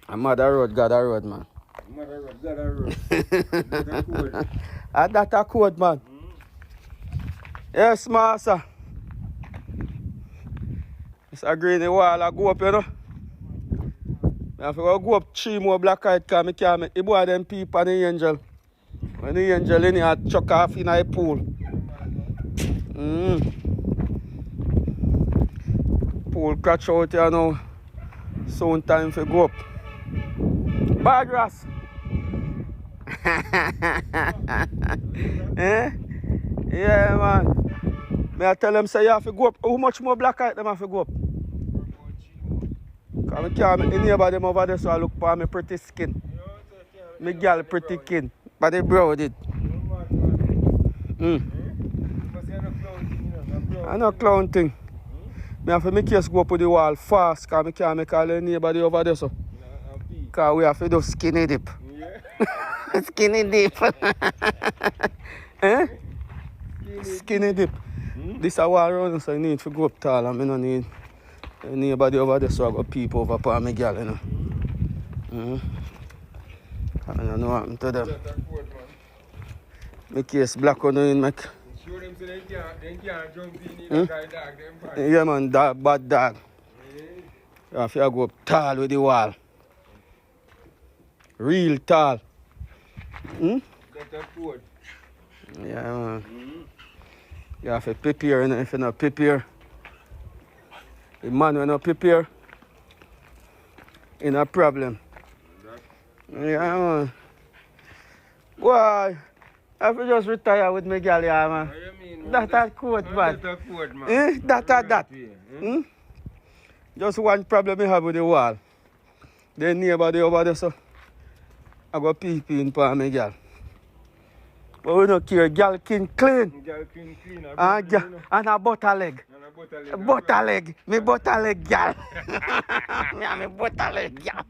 A mother road, God a road, man. Mother road, God a road. That's a code. That's a code, man. Yes, master. It's a green wall, I go up, you know. I have to go up 3 more black eyed because I can't make the boy them peep on the angel. When the angel in here chuck off in the pool. Pool catch out here now. Soon time for go up. Bad grass. Eh? Yeah, man. May I tell them say you have to go up. How much more black eyed them have to go up? Because I can't make the neighbor them over there so I look for my pretty skin. My girl pretty skin. But they brown it. I know clown thing. I have to make us go up to the wall fast because I can't make all the neighbor over there so. Because we have to do skinny dip. Yeah. Skinny dip. Eh? Skinny dip. This is a wall around so I need to go up tall and I don't need anybody over there so I got people over for my girl, you know. I don't know what happened to them. Make case black on in make. Show them so they can't jump in dog them. Yeah man, dog, bad dog. You have to go up tall with the wall. Real tall. That's a code. Yeah man. You have to prepare, you know, if you not prepare. The man when not prepare, in a problem. Yeah man. Why? I have to just retire with my girl, yeah man. What you mean? That's a code, man. That's a code, man. That. Just one problem I have with the wall. The neighbor they over there, so I got pee in for my girl. But we don't care, girl clean. Girl clean. And a butter leg. Butter leg. Me butter leg, girl. Me butter leg, girl.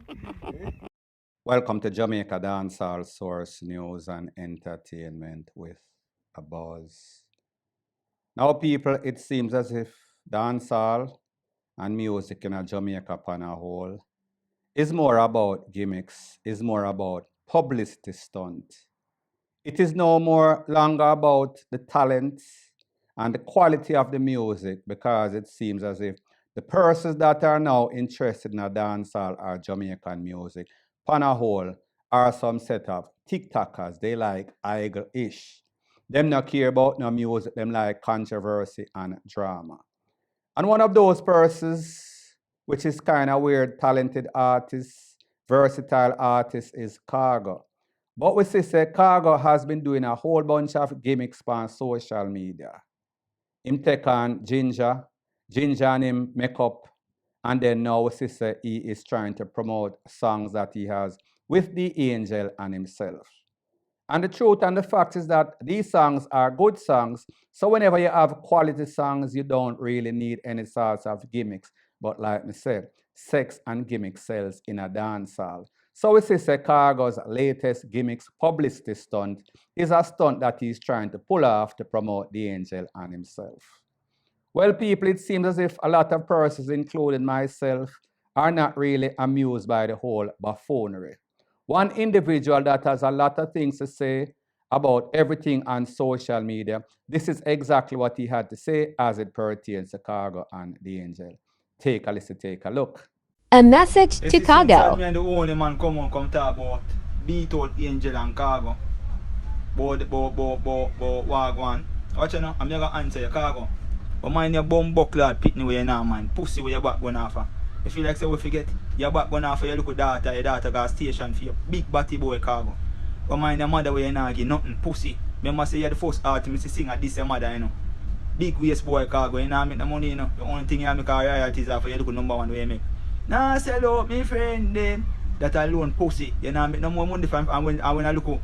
Welcome to Jamaica Dancehall Source News and Entertainment with a buzz. Now, people, it seems as if dancehall and music in Jamaica upon a whole is more about gimmicks, is more about publicity stunt. It is no more longer about the talent and the quality of the music because it seems as if the persons that are now interested in a dancehall or Jamaican music upon a whole are some set of TikTokers. They like idle-ish. Them not care about no music, them like controversy and drama. And one of those persons, which is kind of weird, talented artist, versatile artist, is Khago. But we see Khago has been doing a whole bunch of gimmicks on social media. Him take on Ginger and him make up, and then now we see he is trying to promote songs that he has with the angel and himself. And the truth and the fact is that these songs are good songs, so whenever you have quality songs, you don't really need any sorts of gimmicks. But like I said, sex and gimmicks sells in a dancehall. So we see Khago's latest gimmicks publicity stunt is a stunt that he's trying to pull off to promote the angel and himself. Well, people, it seems as if a lot of persons, including myself, are not really amused by the whole buffoonery. One individual that has a lot of things to say about everything on social media, this is exactly what he had to say as it pertains to Khago and the angel. Take a listen, take a look. A message to Khago. Me and the only man come talk about beat out Angel and Khago. Wagwan. Watch you know, I'm gonna answer your Khago. But mind your bum buckler pitney where you now man. Pussy where your back going off. If you like say we forget, your back going off for your little daughter, your daughter got station for your big body boy Khago. But mind your mother where you now give nothing, pussy. Remember say you're the first artist to sing at this your mother, you know. Big waist boy Khago, you know make the money, you know. The only thing you make are royalties are for your little number one where you make. Nah, sell out me friend them. That alone pussy. You know make no more money from and when I look out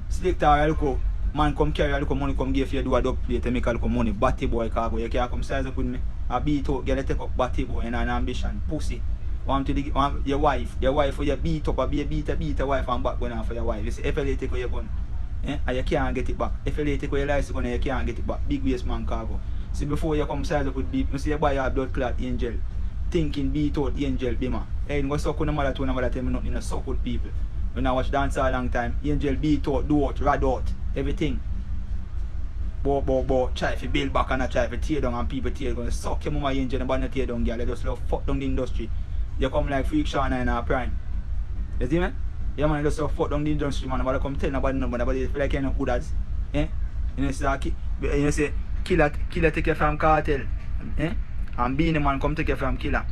slick tar, I look out man come carry a little money come give you do a dub play to make a little money. Batty boy Khago, you can't come size up with me. I beat out, get take up batty boy and an ambition. Pussy. Want to your wife for your beat up, be a beat a wife and back going on for your wife. You see, if you take away your gun, and you can't get it back. If you take away your license gun, you can't get it back. Big waste man Khago. See before you come size up with beat, you see you buy your blood clot angel. Thinking beat out angel bima. Hey, go suck with the mother to another tell me nothing, no suck with people. When I watch dance a long time, Angel beat out, do out, rad out, everything. But try to build back and try to tear down and people tear down. Suck your mama Angel and nobody tear down, girl. They just love fuck down the industry. You come like Freak Shana in our prime. You see me? Yeah man, just love fuck down the industry, man. Nobody come tell nobody feel like you're not good as. Eh? You say killer take you from cartel. Eh? And being the man come take you from killer.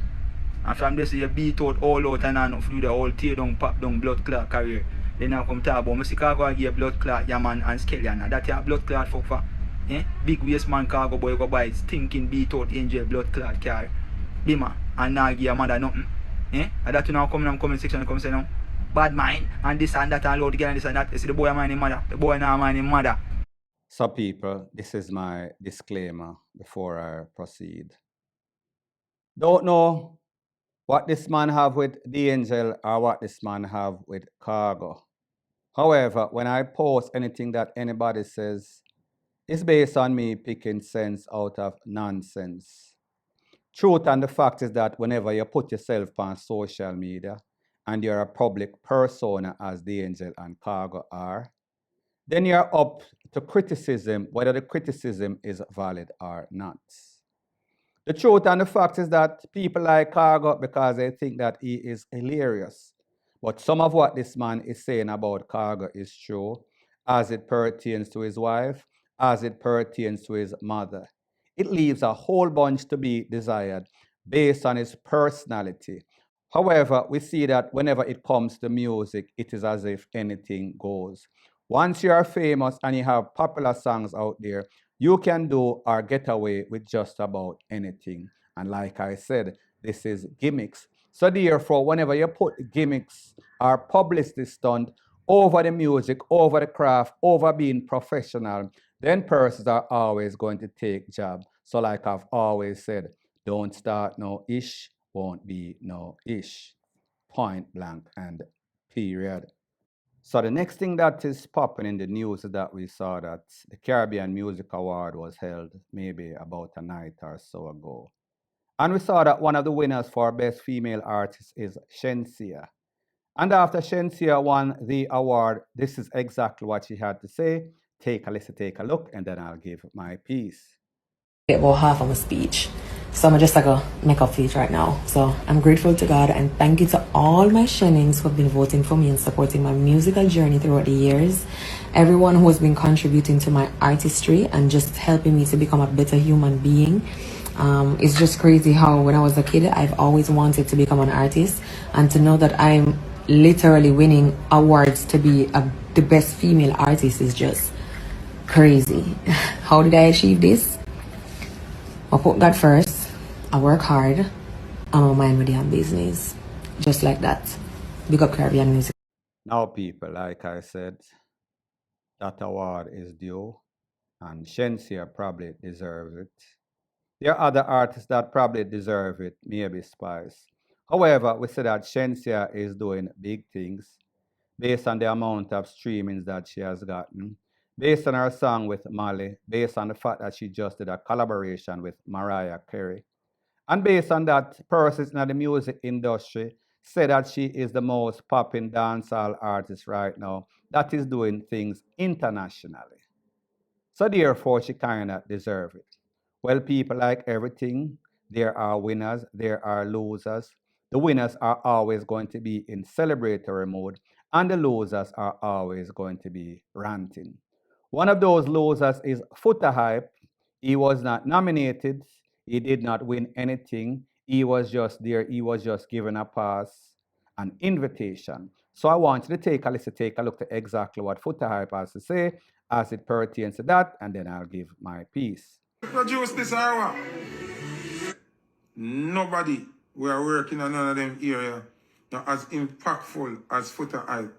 And from this you beat out all out and enough do the whole tear down, pop down, blood clot career. Then I come talk about Khago and give blood clot, yeah man, and Skellion. And that you blood clot fuck for. Eh? Big waist man Khago boy go buy it, stinking beat out Angel blood clot car. Bima and now give your mother nothing. Eh? And that you now come in the comment section and come say no. Bad mind and this and that and load again and this and that. You see the boy mind his mother. The boy now mind his mother. So people, this is my disclaimer before I proceed. Don't know what this man have with the Angel or what this man have with Khago. However, when I post anything that anybody says, it's based on me picking sense out of nonsense. Truth and the fact is that whenever you put yourself on social media and you're a public persona as the Angel and Khago are, then you're up to criticism, whether the criticism is valid or not. The truth and the fact is that people like Khago because they think that he is hilarious. But some of what this man is saying about Khago is true as it pertains to his wife, as it pertains to his mother. It leaves a whole bunch to be desired based on his personality. However, we see that whenever it comes to music, it is as if anything goes. Once you are famous and you have popular songs out there, you can do or get away with just about anything. And like I said, this is gimmicks. So therefore, whenever you put gimmicks or publicity stunt over the music, over the craft, over being professional, then persons are always going to take job. So like I've always said, don't start no ish, won't be no ish. Point blank and period. So the next thing that is popping in the news is that we saw that the Caribbean Music Award was held maybe about a night or so ago. And we saw that one of the winners for Best Female Artist is Shenseea. And after Shenseea won the award, this is exactly what she had to say. Take a listen, take a look, and then I'll give my piece. About half of my speech. So I'm just like a makeup feat right now. So I'm grateful to God and thank you to all my Shennings who have been voting for me and supporting my musical journey throughout the years. Everyone who has been contributing to my artistry and just helping me to become a better human being. It's just crazy how when I was a kid, I've always wanted to become an artist, and to know that I'm literally winning awards to be the best female artist is just crazy. How did I achieve this? I put God first, I work hard, and I mind my damn business. Just like that. Big up Caribbean music. Now people, like I said, that award is due, and Shenseea probably deserves it. There are other artists that probably deserve it, maybe Spice. However, we say that Shenseea is doing big things based on the amount of streamings that she has gotten, based on her song with Mali, based on the fact that she just did a collaboration with Mariah Carey. And based on that, persons in the music industry say that she is the most popping dancehall artist right now that is doing things internationally. So therefore, she kind of deserves it. Well, people, like everything, there are winners, there are losers. The winners are always going to be in celebratory mode, and the losers are always going to be ranting. One of those losers is Foota Hype. He was not nominated. He did not win anything. He was just there. He was just given a pass, an invitation. So I want you to take a listen, take a look at exactly what Foota Hype has to say as it pertains to that, and then I'll give my piece. Produce this hour. Nobody we are working on none of them area not as impactful as Foota Hype.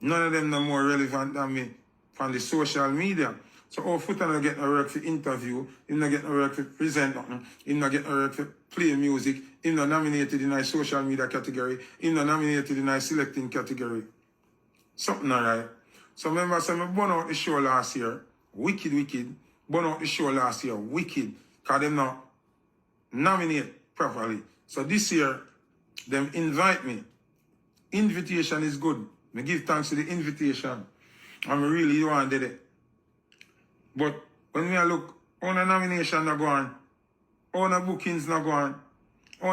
None of them no more relevant than me from the social media. So our Foota not get no work for interview, he not get no work for present nothing, he not get no work for play music, he not nominated in our social media category, he not nominated in our selecting category. Something alright. So remember, so I burn out the show last year, wicked. Burn out the show last year, wicked, because them not nominate properly. So this year, them invite me. Invitation is good. I give thanks to the invitation. I'm really wanted it. But when we look, on a nomination not go on, on a bookings not go on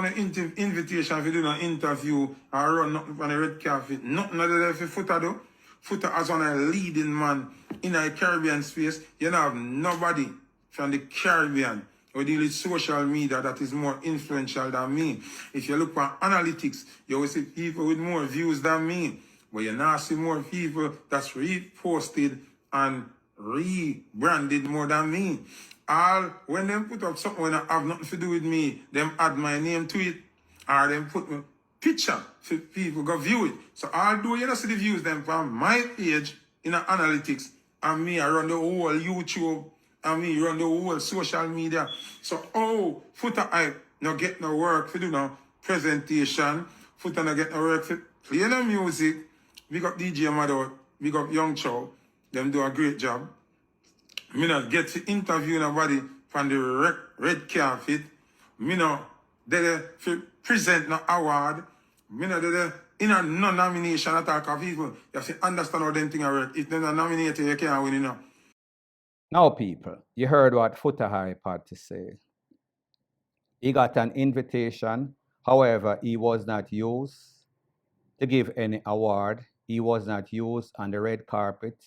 invitation for do an interview or run nothing on the red carpet, nothing of that for Foota though. Foota as one of the leading man in the Caribbean space. You don't have nobody from the Caribbean who deal with social media that is more influential than me. If you look at analytics, you will see people with more views than me. But you now see more people that's reposted and rebranded more than me. All when them put up something when I have nothing to do with me, them add my name to it, or them put my picture for people go view it. So although you don't see the views them from my page in the analytics, and me I run the whole YouTube, and me run the whole social media. So Foota I no get no work for do no presentation, Foota no get no work for play no music. Big up DJ Mado, big up Young Chow, them do a great job. Me not get to interview nobody from the red carpet. Me not they present no award. Me not they in a no nomination attack of people. You have to understand how them thing work. If they're not nominated, you can't win enough. Now, people, you heard what Foota Hype had to say. He got an invitation. However, he was not used to give any award. He was not used on the red carpet.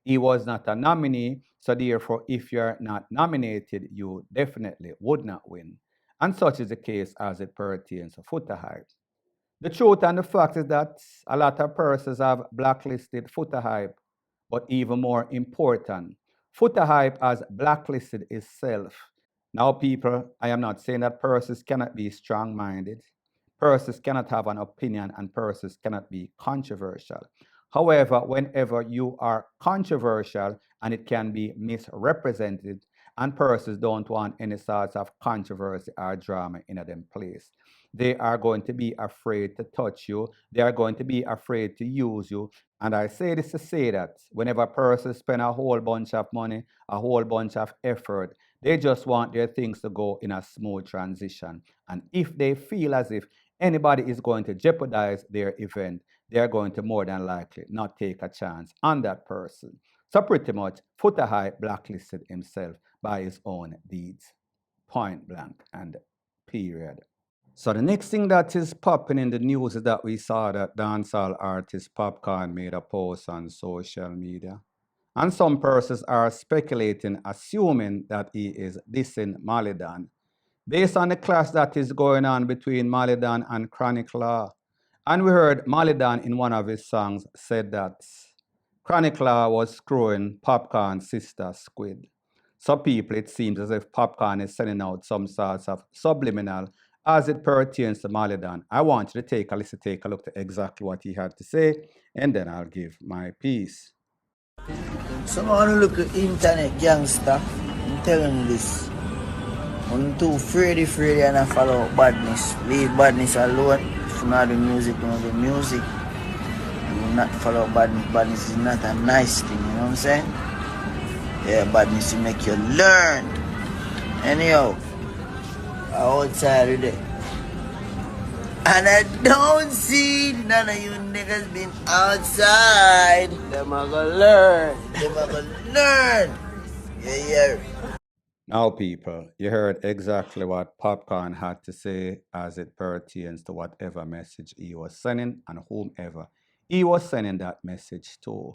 He was not a nominee, so therefore, if you're not nominated, you definitely would not win. And such is the case as it pertains to Foota Hype. The truth and the fact is that a lot of persons have blacklisted Foota Hype, but even more important, Foota Hype has blacklisted itself. Now, people, I am not saying that persons cannot be strong-minded. Persons cannot have an opinion and persons cannot be controversial. However, whenever you are controversial and it can be misrepresented and persons don't want any sorts of controversy or drama in them place, they are going to be afraid to touch you. They are going to be afraid to use you. And I say this to say that whenever persons spend a whole bunch of money, a whole bunch of effort, they just want their things to go in a smooth transition. And if they feel as if anybody is going to jeopardize their event, they are going to more than likely not take a chance on that person. So pretty much, Foota Hype blacklisted himself by his own deeds. Point blank and period. So the next thing that is popping in the news is that we saw that dancehall artist Popcorn made a post on social media. And some persons are speculating, assuming that he is dissing Malidan, based on the clash that is going on between Malidan and Chroniclaw. And we heard Malidan in one of his songs said that Chroniclaw was screwing Popcorn's sister Squid. So people, it seems as if Popcorn is sending out some sorts of subliminal as it pertains to Malidan. I want you to take a listen, take a look at exactly what he had to say, and then I'll give my piece. Someone look at internet gangster, I'm telling you this. I'm too afraid and I follow badness. Leave badness alone. If you not do music, you know the music. You will not follow badness. Badness is not a nice thing, you know what I'm saying? Yeah, badness will make you learn. Anyhow, outside of there. And I don't see none of you niggas been outside. Them are gonna learn. Them are gonna learn. Yeah. Now, people, you heard exactly what Popcorn had to say as it pertains to whatever message he was sending and whomever he was sending that message to.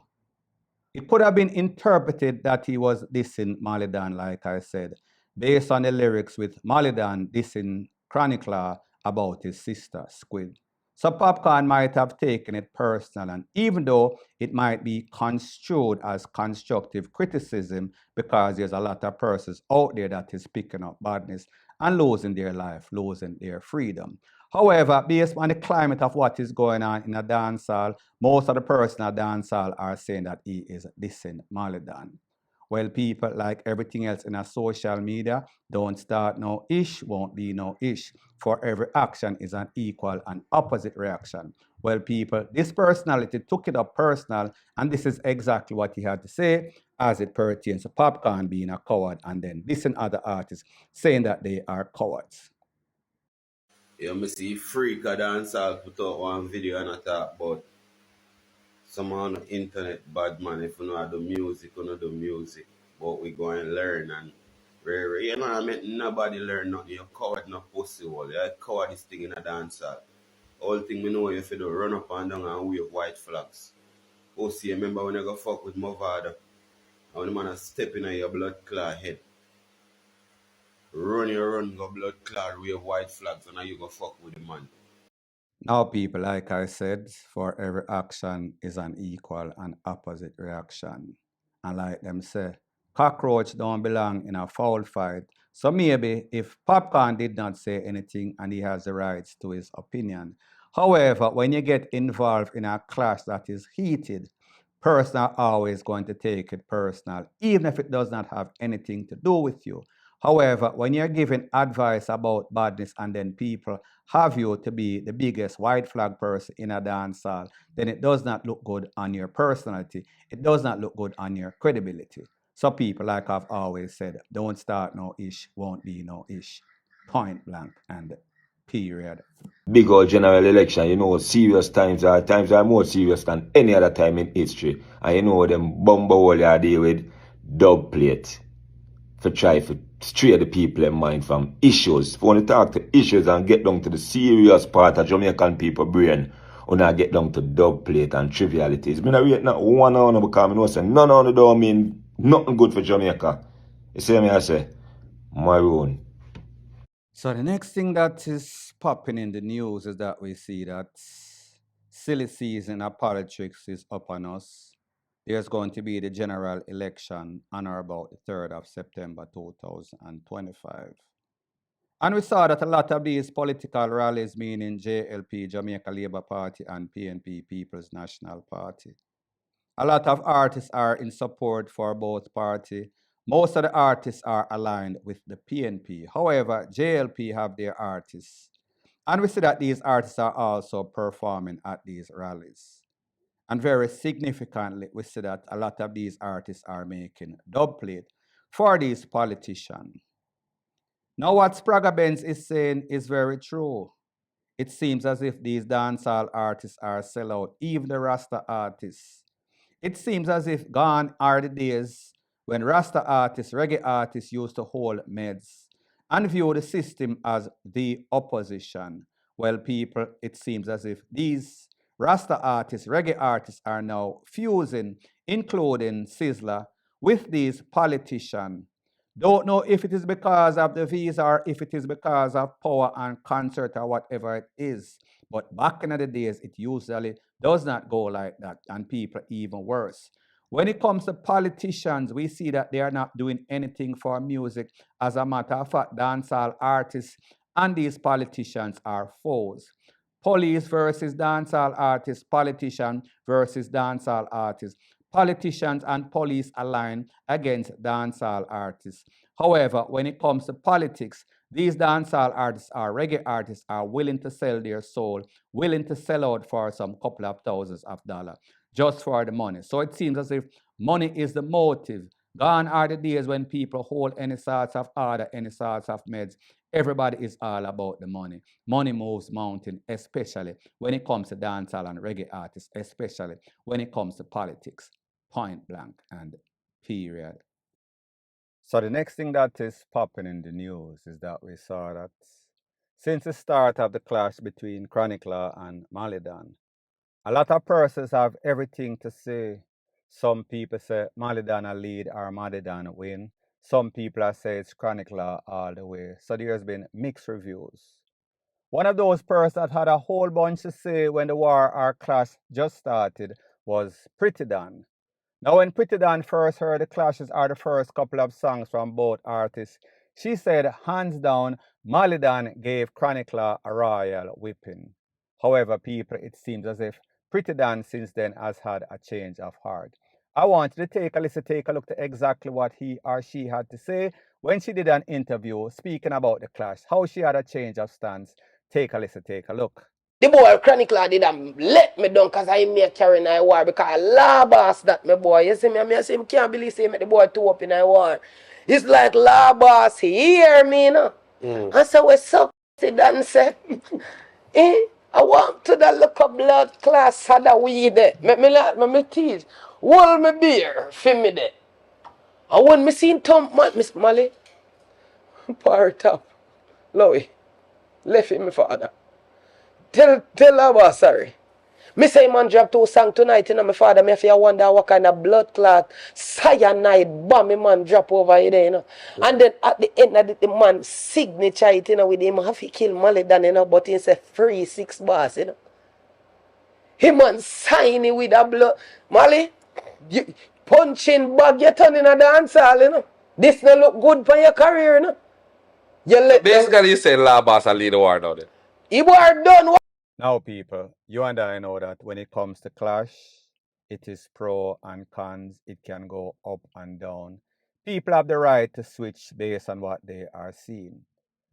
It could have been interpreted that he was dissing Malidan, like I said, based on the lyrics with Malidan dissing Chroniclaw about his sister, Squid. So Popcorn might have taken it personal, and even though it might be construed as constructive criticism because there's a lot of persons out there that is picking up badness and losing their life, losing their freedom. However, based on the climate of what is going on in a dancehall, most of the persons in a dancehall are saying that he is dissing Malidan. Well, people, like everything else in a social media, don't start no ish, won't be no ish. For every action is an equal and opposite reaction. Well, people, this personality took it up personal, and this is exactly what he had to say as it pertains to Popcorn being a coward and then dissing other artists, saying that they are cowards. You me see Freak a Dancehall put out one video and I talk about some on the internet bad man if you know do music, you know do music. But we go and learn and you know I mean nobody learn nothing. You coward no pussy hole. You coward this thing in a dancehall. All thing we know if you do run up and down and wave white flags. Pussy, remember when you go fuck with Movada and when the man a step in your blood clot head. Run, go blood clot, wave white flags and now you go fuck with the man. Now, people, like I said, for every action is an equal and opposite reaction. And like them say, cockroach don't belong in a foul fight. So maybe if Popcorn did not say anything and he has the rights to his opinion. However, when you get involved in a clash that is heated, person are always going to take it personal, even if it does not have anything to do with you. However, when you're giving advice about badness and then people have you to be the biggest white flag person in a dancehall, then it does not look good on your personality. It does not look good on your credibility. So people, like I've always said, don't start no ish, won't be no ish. Point blank and period. Big old general election, you know, serious times are more serious than any other time in history. And you know them bumble all you deal with dub plate. For try to stray the people in mind from issues. If you want to talk to issues and get down to the serious part of Jamaican people brain, or not get down to dub plate and trivialities. I rate not one on because I know say none on the don't mean nothing good for Jamaica. You see me I say? Maroon. So the next thing that is popping in the news is that we see that silly season of politics is upon us. There's going to be the general election on or about the 3rd of September 2025. And we saw that a lot of these political rallies, meaning JLP, Jamaica Labour Party, and PNP, People's National Party. A lot of artists are in support for both parties. Most of the artists are aligned with the PNP. However, JLP have their artists. And we see that these artists are also performing at these rallies. And very significantly, we see that a lot of these artists are making dub plate for these politicians. Now, what Spraga Benz is saying is very true. It seems as if these dancehall artists are sellout, even the Rasta artists. It seems as if gone are the days when Rasta artists, reggae artists used to hold meds and view the system as the opposition. Well, people, it seems as if these Rasta artists, reggae artists are now fusing, including Sizzla, with these politicians. Don't know if it is because of the visa or if it is because of power and concert or whatever it is. But back in the days, it usually does not go like that, and people even worse. When it comes to politicians, we see that they are not doing anything for music. As a matter of fact, dancehall artists and these politicians are foes. Police versus dancehall artists, politician versus dancehall artists. Politicians and police align against dancehall artists. However, when it comes to politics, these dancehall artists or reggae artists are willing to sell their soul, willing to sell out for some couple of thousands of dollars just for the money. So it seems as if money is the motive. Gone are the days when people hold any sorts of order, any sorts of meds. Everybody is all about the money. Money moves mountain, especially when it comes to dancehall and reggae artists, especially when it comes to politics. Point blank and period. So the next thing that is popping in the news is that we saw that since the start of the clash between Chroniclaw and Malidan, a lot of persons have everything to say. Some people say Malidan a lead or Malidan win. Some people are say it's Chroniclaw all the way. So there's been mixed reviews. One of those persons that had a whole bunch to say when the war or clash just started was Pretty Dan. Now, when Pretty Dan first heard the clashes or the first couple of songs from both artists, she said, hands down, Malidan gave Chroniclaw a royal whipping. However, people, it seems as if Pretty Dan since then has had a change of heart. I want you to take a look at exactly what he or she had to say when she did an interview speaking about the clash, how she had a change of stance. Take a listen, take a look. The boy Chroniclaw did let me down because I made carrying I war because I law boss that my boy. You see me, I say him can't believe say make the boy two up in I war. It's like law boss here, me, you know. I said, what's up? See dance. I want to the look of blood class had a weed there. Me tease. Hold me beer for me there. And when me seen Tom Miss Molly, part up. Louis, left him my father. Tell her about sorry. Me say man drop 2 songs tonight, you know, my father, me have wonder what kind of blood clot, cyanide bomb man drop over here, you know. Yeah. And then at the end of the man signature it, you know, with him have to kill Malidan, you know, but he say free 6 bars, you know. Him man sign it with a blood. Molly, you punching bag, you turning a dancehall, you know. This no look good for your career, you know. You let Basically, you say La Boss and lead the war now then. He war done. Now, people, you and I know that when it comes to clash, it is pro and cons. It can go up and down. People have the right to switch based on what they are seeing.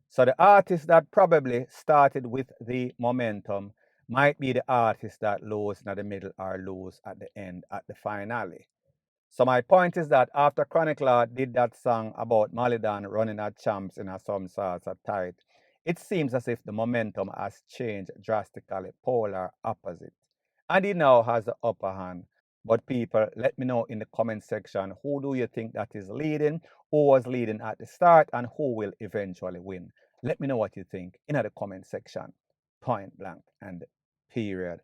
So the artist that probably started with the momentum might be the artist that lose in the middle or lose at the end, at the finale. So my point is that after Chroniclaw did that song about Malidan running at champs in a some sorts of tight, it seems as if the momentum has changed drastically, polar opposite. And he now has the upper hand. But people, let me know in the comment section, who do you think that is leading, who was leading at the start, and who will eventually win? Let me know what you think in the comment section. Point blank and period.